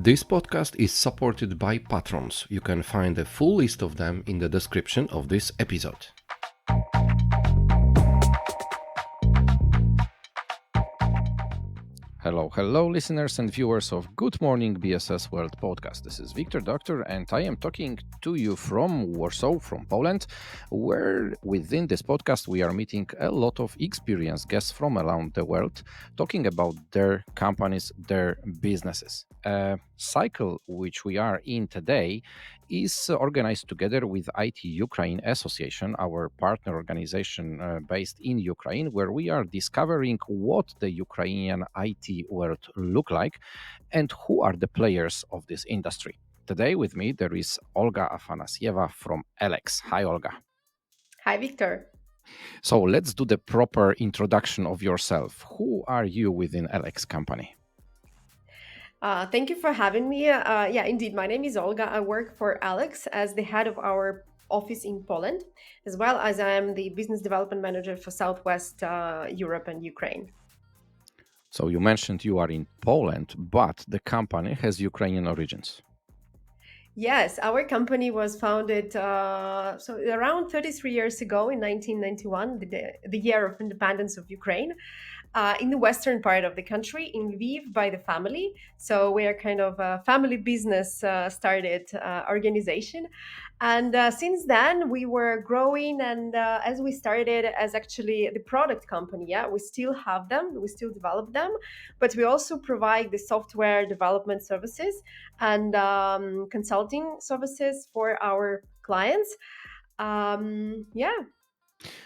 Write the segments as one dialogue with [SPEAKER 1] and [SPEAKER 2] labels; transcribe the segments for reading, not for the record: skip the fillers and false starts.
[SPEAKER 1] This podcast is supported by patrons. You can find a full list of them in the description of this episode. Hello, listeners and viewers of Good Morning BSS World podcast. This is Wiktor, Doktor, and I am talking to you from Warsaw, from Poland, where within this podcast we are meeting a lot of experienced guests from around the world, talking about their companies, their businesses. A cycle which we are in today is organized together with IT Ukraine Association, our partner organization based in Ukraine, where we are discovering what the Ukrainian IT world look like and who are the players of this industry. Today with me there is Olga Afanasyeva from ELEKS. Hi, Olga.
[SPEAKER 2] Hi, Wiktor.
[SPEAKER 1] So let's do the proper introduction of yourself. Who are you within ELEKS company?
[SPEAKER 2] Thank you for having me. Yeah, indeed. My name is Olga. I work for ELEKS as the head of our office in Poland, as well as I am the business development manager for Southwest Europe and Ukraine.
[SPEAKER 1] So you mentioned you are in Poland, but the company has Ukrainian origins.
[SPEAKER 2] Yes, our company was founded around 33 years ago in 1991, the year of independence of Ukraine. In the western part of the country, in Lviv, by the family. So we are kind of a family business started organization. And since then, we were growing. And as we started as actually the product company, yeah, we still have them, we still develop them, but we also provide the software development services and consulting services for our clients. Yeah.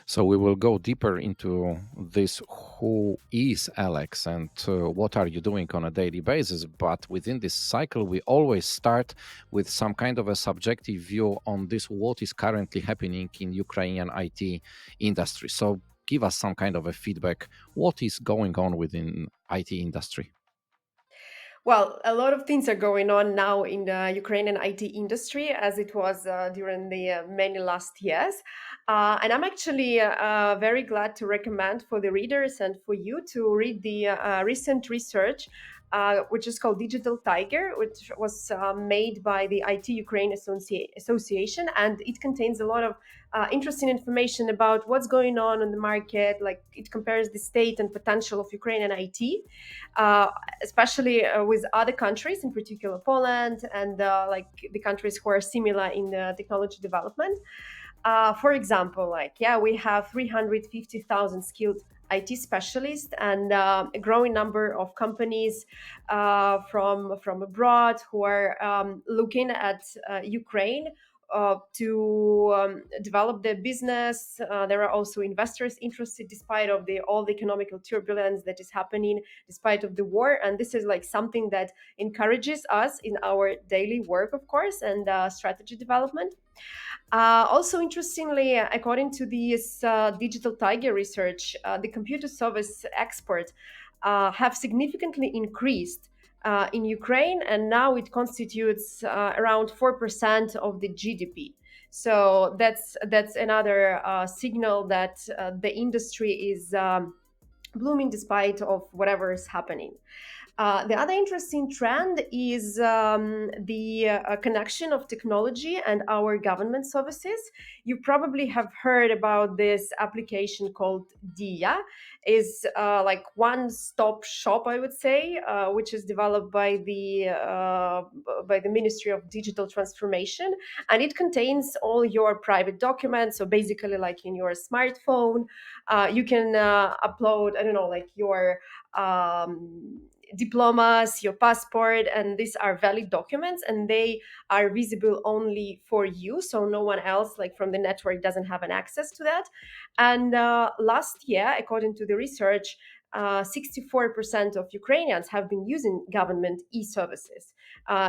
[SPEAKER 1] So we will go deeper into this who is ELEKS and what are you doing on a daily basis. But within this cycle, we always start with some kind of a subjective view on this, what is currently happening in Ukrainian IT industry. So give us some kind of a feedback. What is going on within IT industry?
[SPEAKER 2] Well, a lot of things are going on now in the Ukrainian IT industry, as it was during the many last years. And I'm actually very glad to recommend for the readers and for you to read the recent research, which is called Digital Tiger, which was made by the IT Ukraine Association. And it contains a lot of interesting information about what's going on in the market. Like it compares the state and potential of Ukrainian IT. Especially with other countries, in particular Poland and like the countries who are similar in the technology development. For example, we have 350,000 skilled IT specialists and a growing number of companies from abroad who are looking at Ukraine to develop their business. There are also investors interested, despite of all the economical turbulence that is happening, despite of the war. And this is like something that encourages us in our daily work, of course, and strategy development. Also, interestingly, according to this Digital Tiger research, the computer service exports have significantly increased in Ukraine, and now it constitutes around 4% of the GDP. So that's another signal that the industry is blooming despite of whatever is happening. The other interesting trend is the connection of technology and our government services. You probably have heard about this application called DIA. Is like one-stop shop, I would say, which is developed by the Ministry of Digital Transformation, and it contains all your private documents. So basically, like in your smartphone, you can upload, I don't know, like your diplomas, your passport, and these are valid documents and they are visible only for you. So no one else, like from the network, doesn't have an access to that. And last year, according to the research, 64% of Ukrainians have been using government e-services.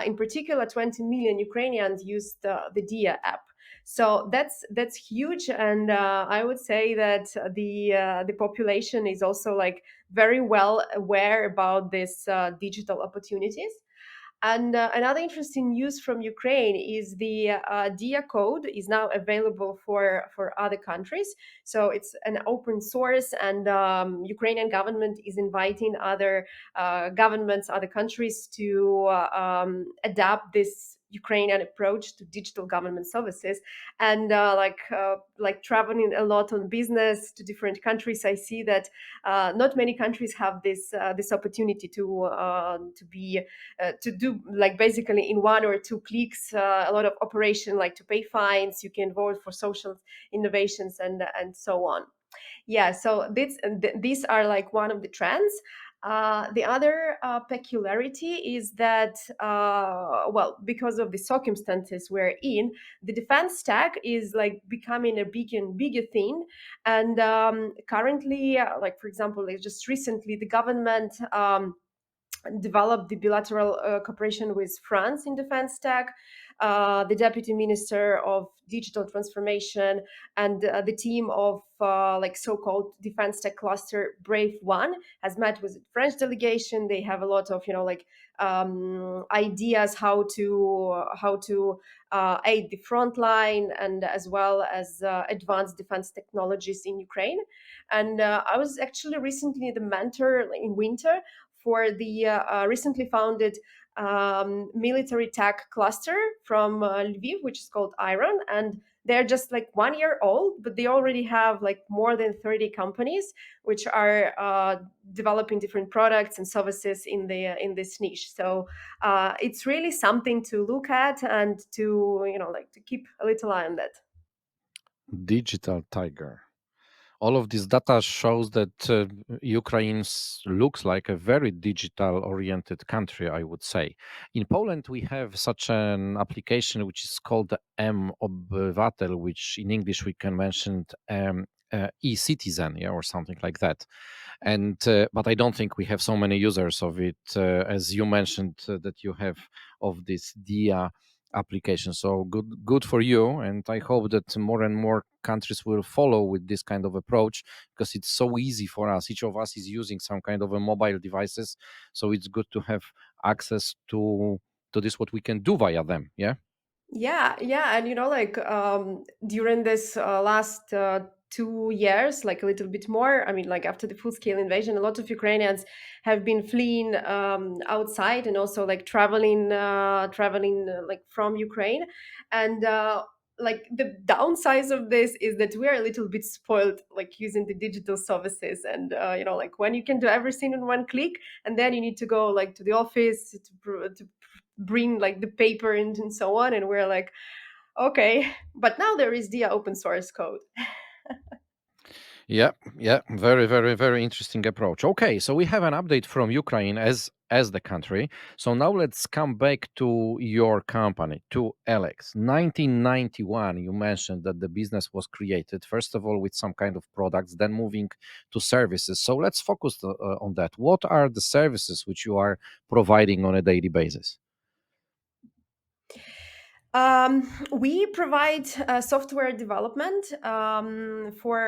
[SPEAKER 2] In particular, 20 million Ukrainians used the DIA app. So that's huge, and I would say that the population is also like very well aware about these digital opportunities. And another interesting news from Ukraine is the DIA code is now available for other countries. So it's an open source, and Ukrainian government is inviting other governments, other countries to adapt this Ukrainian approach to digital government services. And like traveling a lot on business to different countries, I see that not many countries have this opportunity to be to do like basically in 1 or 2 clicks a lot of operation, like to pay fines, you can vote for social innovations and so on. Yeah, so these are like one of the trends. The other peculiarity is that, well, because of the circumstances we're in, the defense tech is like becoming a big and bigger thing. And currently, like for example, like just recently, the government developed the bilateral cooperation with France in defense tech. The deputy minister of digital transformation and the team of like so-called defense tech cluster Brave One has met with the French delegation. They have a lot of like ideas how to aid the front line, and as well as advanced defense technologies in Ukraine. And I was actually recently the mentor in winter for the recently founded military tech cluster from Lviv, which is called Iron. And they're just like 1 year old, but they already have like more than 30 companies which are developing different products and services in this niche. So it's really something to look at and to like to keep a little eye on that.
[SPEAKER 1] Digital tiger. All of this data shows that Ukraine looks like a very digital oriented country, I would say. In Poland, we have such an application which is called M-Obywatel, which in English we can mention e-citizen, yeah, or something like that. And but I don't think we have so many users of it as you mentioned that you have of this dia application. So good for you, and I hope that more and more countries will follow with this kind of approach, because it's so easy for us. Each of us is using some kind of a mobile devices, so it's good to have access to this, what we can do via them. Yeah.
[SPEAKER 2] Yeah, yeah, and like during this last 2 years, like a little bit more. I mean, like after the full-scale invasion, a lot of Ukrainians have been fleeing outside and also like traveling like from Ukraine, and like the downside of this is that we are a little bit spoiled, like using the digital services, and like when you can do everything in 1 click, and then you need to go like to the office to bring like the paper and so on, and we're like, okay, but now there is the open source code.
[SPEAKER 1] Yeah, yeah, very, very, very interesting approach. Okay, so we have an update from Ukraine as the country. So now let's come back to your company, to ELEKS. 1991, you mentioned that the business was created first of all with some kind of products, then moving to services. So let's focus on that. What are the services which you are providing on a daily basis?
[SPEAKER 2] We provide software development for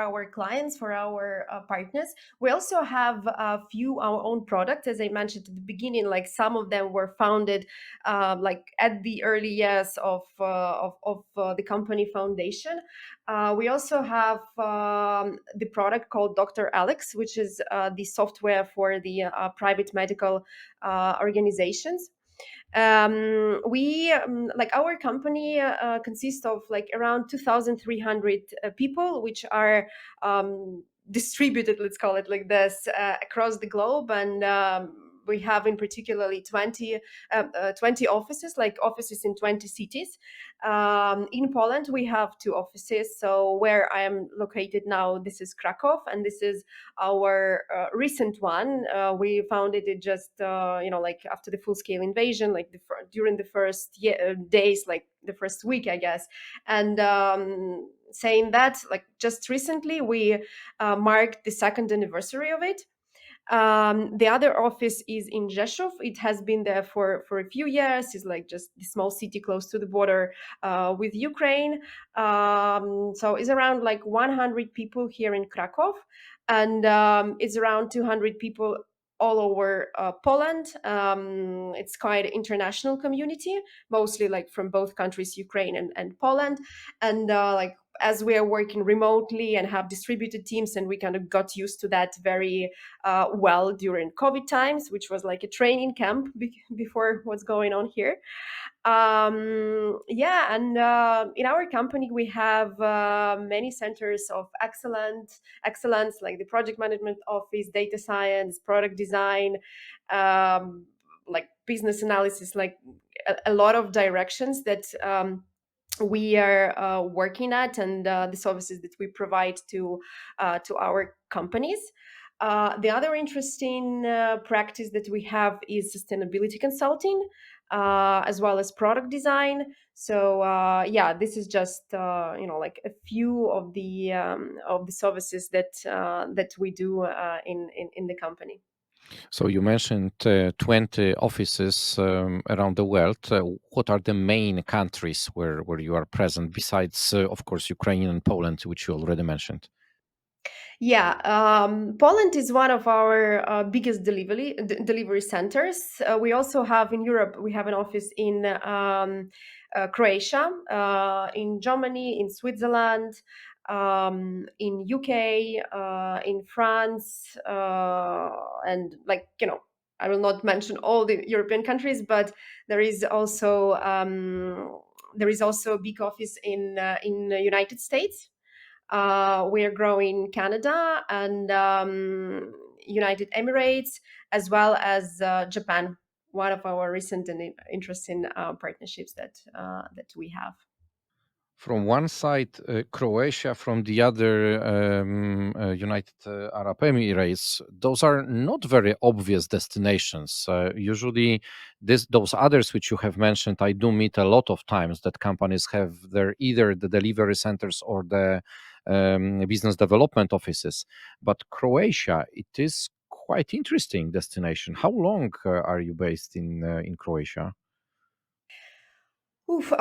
[SPEAKER 2] our clients, for our partners. We also have a few our own products, as I mentioned at the beginning. Like some of them were founded like at the early years of the company foundation. We also have the product called Doktor ELEKS, which is the software for the private medical organizations. We like our company consists of like around 2,300 people, which are distributed, let's call it like this, across the globe. And we have in particularly 20 offices, like offices in 20 cities. In Poland we have 2 offices. So where I am located now, this is Krakow, and this is our recent one. We founded it just like after the full scale invasion, like during the first days, like the first week, I guess. And saying that, like just recently we marked the second anniversary of it. The other office is in Rzeszów. It has been there for a few years. It's like just the small city close to the border with Ukraine. So it's around like 100 people here in Krakow, and it's around 200 people all over Poland. It's quite an international community, mostly like from both countries, Ukraine and Poland. And like as we are working remotely and have distributed teams, and we kind of got used to that very well during COVID times, which was like a training camp before what's going on here. Yeah, and in our company we have many centers of excellence, like the project management office, data science, product design, um, like business analysis, like a lot of directions that we are working at, and the services that we provide to our companies. The other interesting practice that we have is sustainability consulting, as well as product design. So yeah, this is just like a few of the services that we do in the company.
[SPEAKER 1] So you mentioned 20 offices around the world. What are the main countries where you are present besides, of course, Ukraine and Poland, which you already mentioned?
[SPEAKER 2] Yeah, Poland is one of our biggest delivery centers. We also have in Europe. We have an office in Croatia, in Germany, in Switzerland, in UK, in France, and like I will not mention all the European countries, but there is also a big office in the United States. We are growing Canada and United Emirates, as well as Japan. One of our recent and interesting partnerships that we have.
[SPEAKER 1] From one side, Croatia, from the other, United Arab Emirates. Those are not very obvious destinations. Usually, those others which you have mentioned, I do meet a lot of times that companies have their either the delivery centers or the business development offices. But Croatia, it is quite interesting destination. How long are you based in Croatia?
[SPEAKER 2] Oof,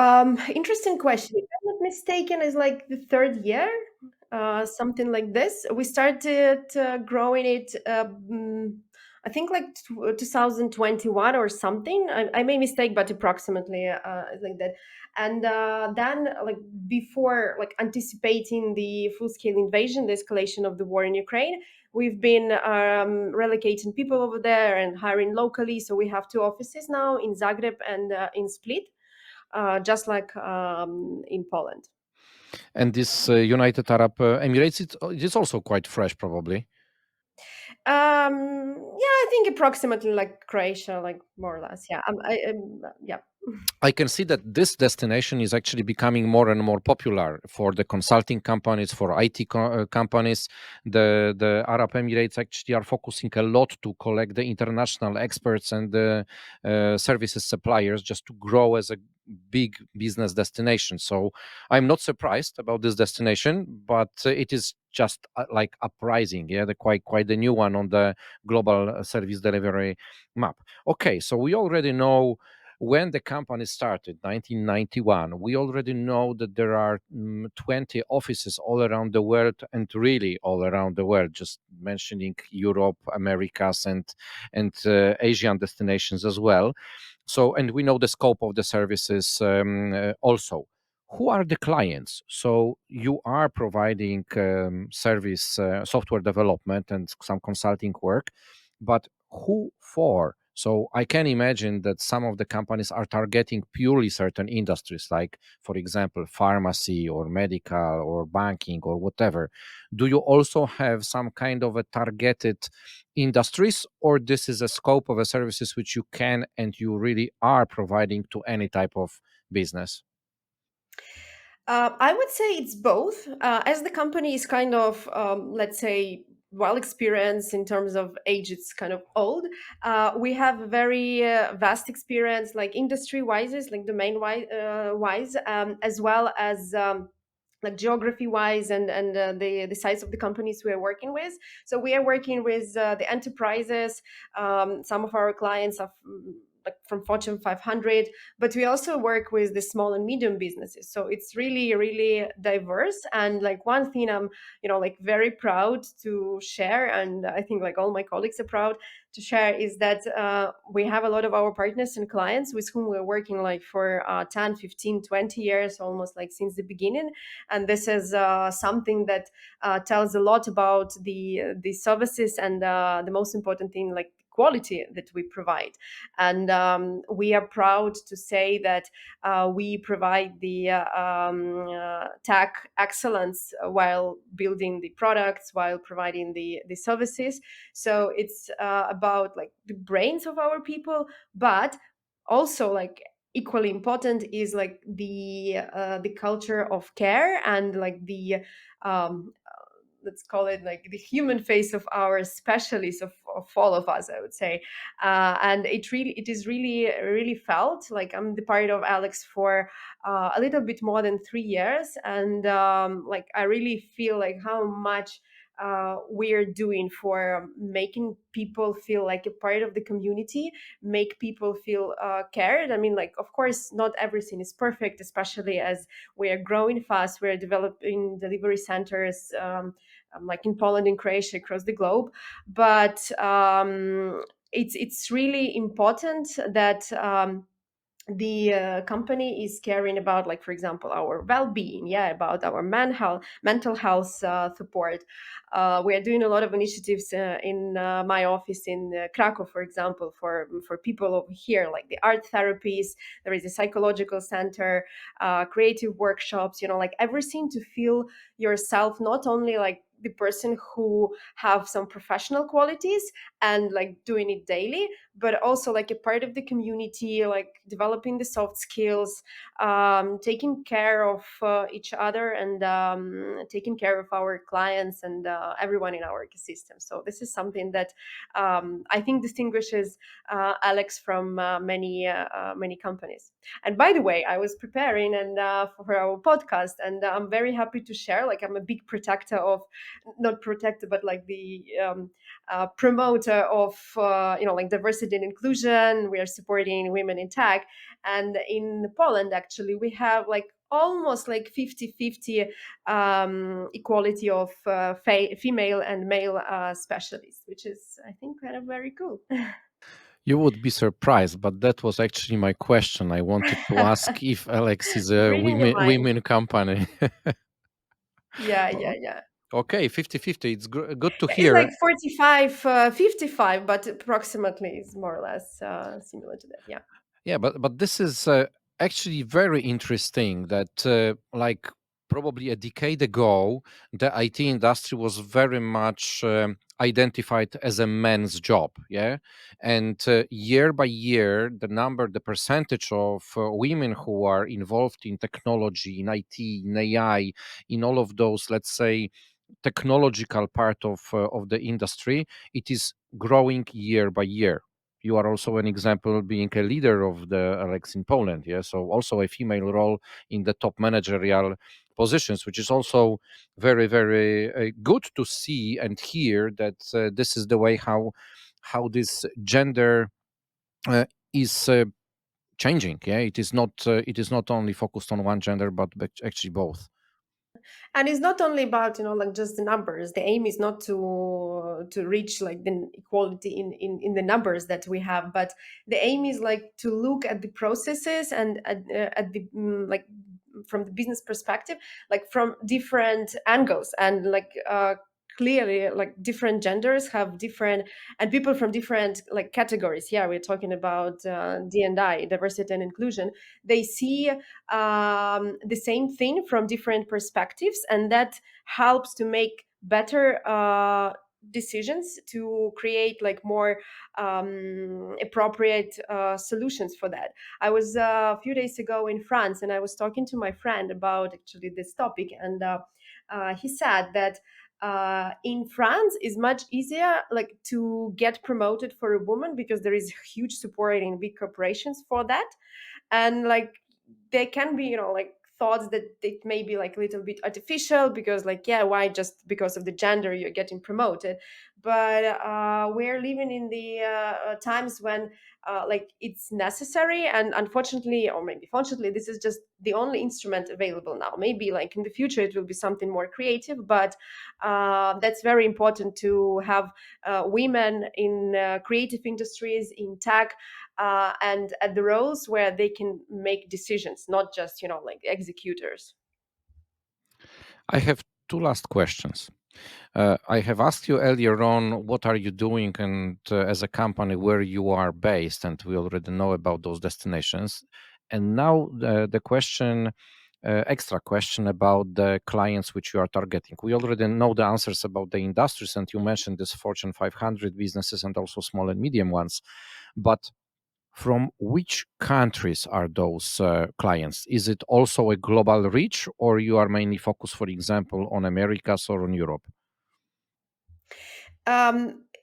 [SPEAKER 2] interesting question. If I'm not mistaken, is like the third year, something like this. We started growing it, I think like 2021 or something. I may mistake, but approximately like that. And then, like before, like anticipating the full-scale invasion, the escalation of the war in Ukraine, we've been relocating people over there and hiring locally. So we have two offices now in Zagreb and in Split, just like in Poland.
[SPEAKER 1] And this United Arab Emirates, it is also quite fresh, probably.
[SPEAKER 2] Yeah, I think approximately like Croatia, like more or less. Yeah, yeah.
[SPEAKER 1] I can see that this destination is actually becoming more and more popular for the consulting companies, for IT companies. The Arab Emirates actually are focusing a lot to collect the international experts and the services suppliers just to grow as a big business destination. So I'm not surprised about this destination, but it is just like uprising, yeah, the quite the new one on the global service delivery map. Okay, so we already know when the company started 1991. We already know that there are 20 offices all around the world, and really all around the world, just mentioning Europe, Americas, and Asian destinations as well. So, and we know the scope of the services also. Who are the clients? So you are providing service, software development and some consulting work, but who for? So I can imagine that some of the companies are targeting purely certain industries, like, for example, pharmacy or medical or banking or whatever. Do you also have some kind of a targeted industries, or this is a scope of a services which you can and you really are providing to any type of business?
[SPEAKER 2] I would say it's both. As the company is kind of, let's say, well experienced in terms of age, it's kind of old. We have a very vast experience, like industry wise, like domain wise, as well as. Like geography wise, and the size of the companies we are working with. So we are working with the enterprises. Some of our clients are like from Fortune 500, but we also work with the small and medium businesses. So it's really, really diverse. And like one thing I'm, like very proud to share, and I think like all my colleagues are proud to share, is that we have a lot of our partners and clients with whom we're working like for 10, 15, 20 years, almost like since the beginning. And this is something that tells a lot about the services and the most important thing, like quality that we provide. And we are proud to say that we provide the tech excellence while building the products, while providing the services. So it's about like the brains of our people, but also like equally important is like the culture of care and like the let's call it like the human face of our specialists, of all of us, I would say. And it is really, really felt like I'm the part of ELEKS for a little bit more than 3 years. And like I really feel like how much we're doing for making people feel like a part of the community, make people feel cared. I mean, like, of course, not everything is perfect, especially as we are growing fast. We're developing delivery centers, like in Poland and Croatia, across the globe. But it's really important that the company is caring about, like, for example, our well-being, yeah, about our mental health support. We are doing a lot of initiatives in my office in Krakow, for example, for people over here, like the art therapies. There is a psychological center, creative workshops, like everything to feel yourself not only like the person who have some professional qualities and like doing it daily, but also like a part of the community, like developing the soft skills, taking care of each other, and taking care of our clients and everyone in our ecosystem. So this is something that I think distinguishes ELEKS from many companies. And by the way, I was preparing and for our podcast, and I'm very happy to share. Like, I'm a big protector of, not protector, but like the promoter of like diversity and inclusion. We are supporting women in tech, and in Poland actually we have like almost like 50-50 equality of female and male specialists, which is, I think, kind of very cool.
[SPEAKER 1] You would be surprised, but that was actually my question. I wanted to ask if Alex is a
[SPEAKER 2] Reading your mind.
[SPEAKER 1] women company.
[SPEAKER 2] Yeah, yeah,
[SPEAKER 1] O-
[SPEAKER 2] yeah.
[SPEAKER 1] Okay, 50-50. It's good to
[SPEAKER 2] It's like
[SPEAKER 1] hear.
[SPEAKER 2] 45, 55, but approximately is more or less similar to that. Yeah.
[SPEAKER 1] Yeah, but this is actually very interesting that like probably a decade ago, the IT industry was very much identified as a man's job. Yeah, and year by year, the percentage of women who are involved in technology, in IT, in AI, in all of those, let's say, technological part of the industry, it is growing year by year. You are also an example being a leader of the Alex in Poland. Yeah, so also a female role in the top managerial positions, which is also very very good to see and hear that this is the way how this gender uh, is changing. Yeah, it is not only focused on one gender but actually both.
[SPEAKER 2] And it's not only about, like just the numbers. The aim is not to reach like the equality in the numbers that we have, but the aim is like to look at the processes and at the like from the business perspective, like from different angles, and like clearly like different genders have different, and people from different like categories. Yeah, we're talking about D&I, diversity and inclusion. They see the same thing from different perspectives, and that helps to make better decisions, to create like more appropriate solutions for that. I was a few days ago in France, and I was talking to my friend about actually this topic, and he said that in France is much easier like to get promoted for a woman, because there is huge support in big corporations for that. And like there can be, like thoughts that it may be like a little bit artificial, because like, yeah, why just because of the gender you're getting promoted? but we're living in the times when like it's necessary, and unfortunately, or maybe fortunately, this is just the only instrument available now. Maybe like in the future it will be something more creative, but that's very important to have women in creative industries, in tech, and at the roles where they can make decisions, not just like executors.
[SPEAKER 1] I have two last questions. I have asked you earlier on what are you doing and as a company where you are based, and we already know about those destinations. And now the question, extra question about the clients which you are targeting. We already know the answers about the industries, and you mentioned this Fortune 500 businesses and also small and medium ones. But from which countries are those clients? Is it also a global reach, or you are mainly focused, for example, on Americas or on Europe?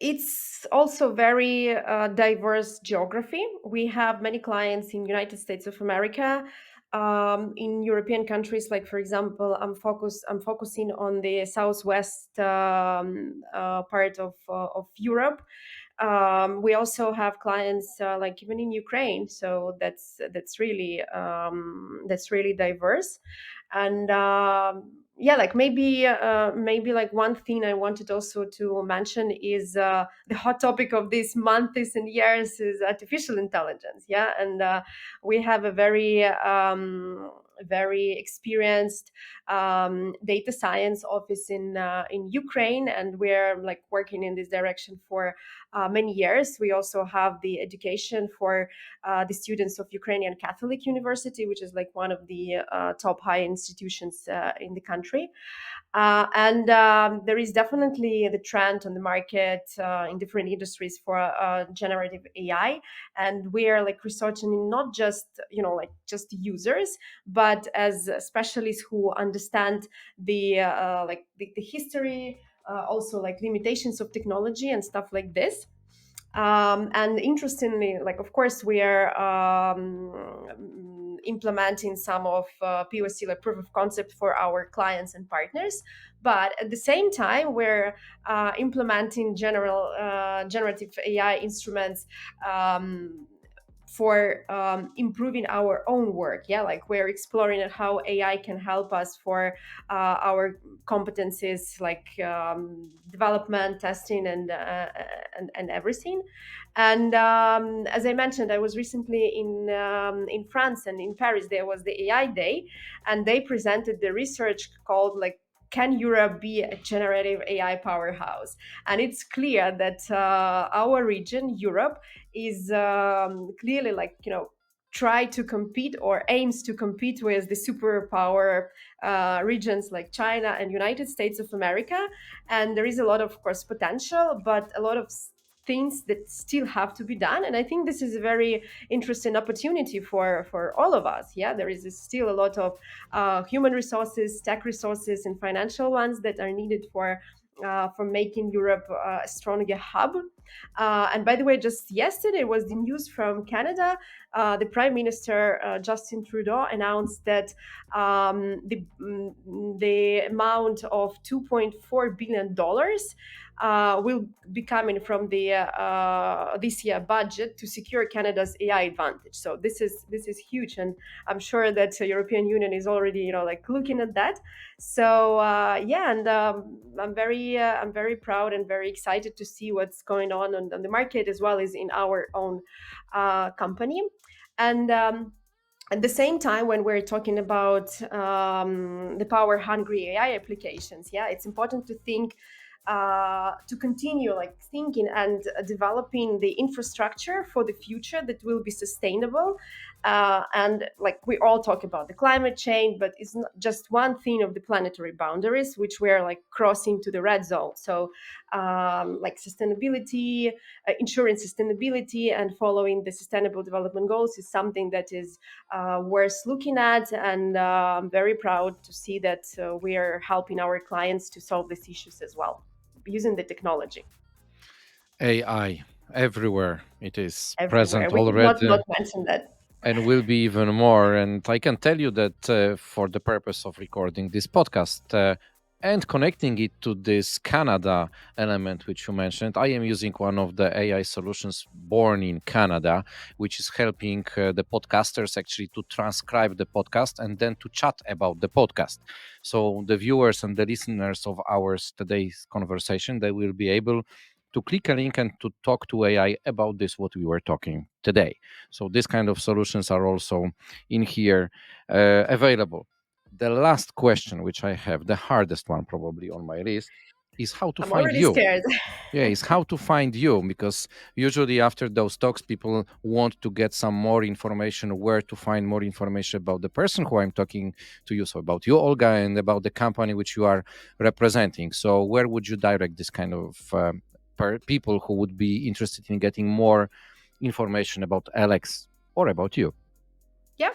[SPEAKER 2] It's also very diverse geography. We have many clients in United States of America, in European countries, like for example, I'm focusing on the southwest part of Europe. We also have clients like even in Ukraine, so that's really diverse. And yeah, like maybe like one thing I wanted also to mention is the hot topic of these months and years is artificial intelligence. Yeah, and we have a very experienced data science office in Ukraine, and we're like working in this direction for many years. We also have the education for the students of Ukrainian Catholic University, which is like one of the top high institutions in the country. And there is definitely the trend on the market in different industries for generative AI, and we are like researching in not just like just users, but as specialists who understand the history, also like limitations of technology and stuff like this. And interestingly, like of course we are implementing some of POC, like proof of concept, for our clients and partners, but at the same time we're implementing generative AI instruments for improving our own work. Yeah, like we're exploring how AI can help us for our competencies, like development, testing, and everything. And as I mentioned, I was recently in France, and in Paris there was the AI Day, and they presented the research called like, can Europe be a generative AI powerhouse? And it's clear that our region, Europe, is clearly like try to compete or aims to compete with the superpower regions like China and United States of America. And there is a lot of course potential, but a lot of things that still have to be done. And I think this is a very interesting opportunity for all of us. Yeah, there is still a lot of human resources, tech resources, and financial ones that are needed for making Europe a stronger hub. And by the way, just yesterday was the news from Canada. The Prime Minister Justin Trudeau announced that the amount of $2.4 billion will be coming from the this year budget to secure Canada's AI advantage. So this is huge, and I'm sure that the European Union is already like looking at that. So yeah, and I'm very proud and very excited to see what's going on the market as well as in our own company. And at the same time, when we're talking about the power hungry AI applications, yeah, it's important to think to continue like thinking and developing the infrastructure for the future that will be sustainable. And like we all talk about the climate change, but it's not just one thing of the planetary boundaries which we're like crossing to the red zone. So like sustainability, ensuring sustainability and following the sustainable development goals is something that is worth looking at. And I'm very proud to see that we are helping our clients to solve these issues as well using the technology.
[SPEAKER 1] AI everywhere. It is
[SPEAKER 2] Everywhere.
[SPEAKER 1] present
[SPEAKER 2] We cannot
[SPEAKER 1] already
[SPEAKER 2] not mention that.
[SPEAKER 1] and will be even more. And I can tell you that for the purpose of recording this podcast, And connecting it to this Canada element, which you mentioned, I am using one of the AI solutions born in Canada, which is helping the podcasters actually to transcribe the podcast and then to chat about the podcast. So the viewers and the listeners of ours today's conversation, they will be able to click a link and to talk to AI about this, what we were talking today. So this kind of solutions are also in here available. The last question which I have, the hardest one probably on my list, is how to
[SPEAKER 2] I'm
[SPEAKER 1] find
[SPEAKER 2] already
[SPEAKER 1] you.
[SPEAKER 2] scared.
[SPEAKER 1] Yeah, is how to find you, because usually after those talks people want to get some more information, where to find more information about the person who I'm talking to you, so about you, Olga, and about the company which you are representing. So where would you direct this kind of people who would be interested in getting more information about Alex or about you?
[SPEAKER 2] Yeah,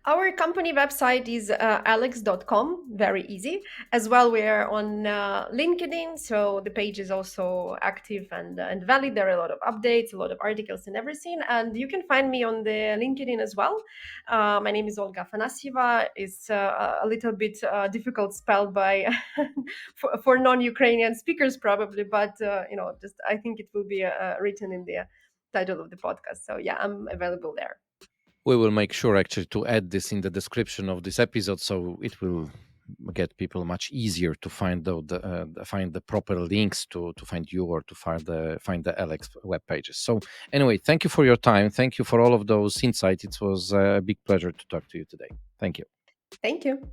[SPEAKER 2] our company website is eleks.com, very easy. As well, we are on LinkedIn, so the page is also active and valid. There are a lot of updates, a lot of articles, and everything. And you can find me on the LinkedIn as well. My name is Olga Afanasyeva. It's a little bit difficult spelled by for non-Ukrainian speakers probably, but just I think it will be written in the title of the podcast. So yeah, I'm available there.
[SPEAKER 1] We will make sure actually to add this in the description of this episode, so it will get people much easier to find find the proper links to find you, or to find the Alex web pages. So anyway, thank you for your time. Thank you for all of those insights. It was a big pleasure to talk to you today. Thank you.
[SPEAKER 2] Thank you.